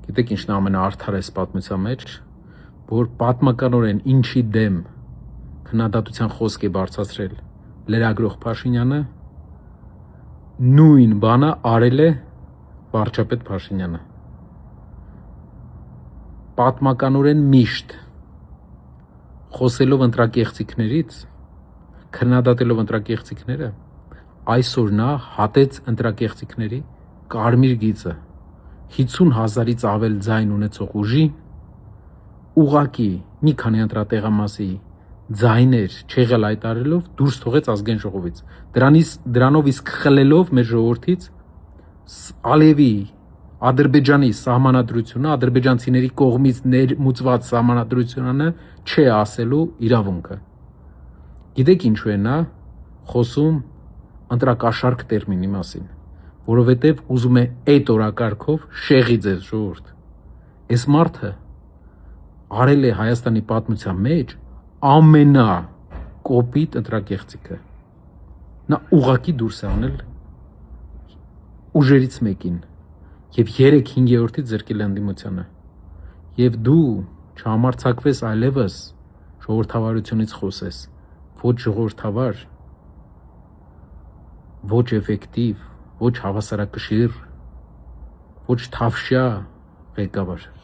Գիտեք ինչն է ամենաարդար էս պատմության մեջ, որ պատմականորեն ինչի դեմ քննադատության խոսք է բարձրացրել լրագրող Փաշինյանը, նույն բանը արել է վարչապետ Փաշինյանը։ Պատմականորեն միշտ խոսելով ընտրակեղծիքներից, քննադատելով ընտրակեղծիքները, այսօր նա հատեց ընտրակեղծիքների կարմիր գիծը 50,000-ից ավել ձայն ունեցող ուժի ուղակի մի քանի ընտրատեղամասի ձայներ չեղյալ հայտարարելով դուրս թողեց ազգային ժողովից, դրանով իսկ խլելով մեր ժողովրդից Ալիևի Ադրբեջանի սահմանադրությունը, ադրբեջանցիների կողմից ներմուծված սահմանադրությունը չէ ասելու իրավունքը։ Գիտեք ինչու է նա խոսում ընտրակաշառք տերմինի մասին, որովհետև ուզում է այդ օրակարգով շեղի ձեզ ժողովուրդ։ Այս մարդը արել է Հայաստանի պատմության մեջ ամենակոպիտ ընտրակեղծիքը։ Նա ուղակի դուրս է անել ուժերից մեկին եւ 3/5-ից զրկել է ընդդիմությանը։ Եվ դու չհամարձակվես այլևս ժողովրդավարությունից խոսես, ոչ ժողովրդավար, ոչ էֆեկտիվ, ոչ հավասարակշիռ, ոչ թավշյա ղեկավար։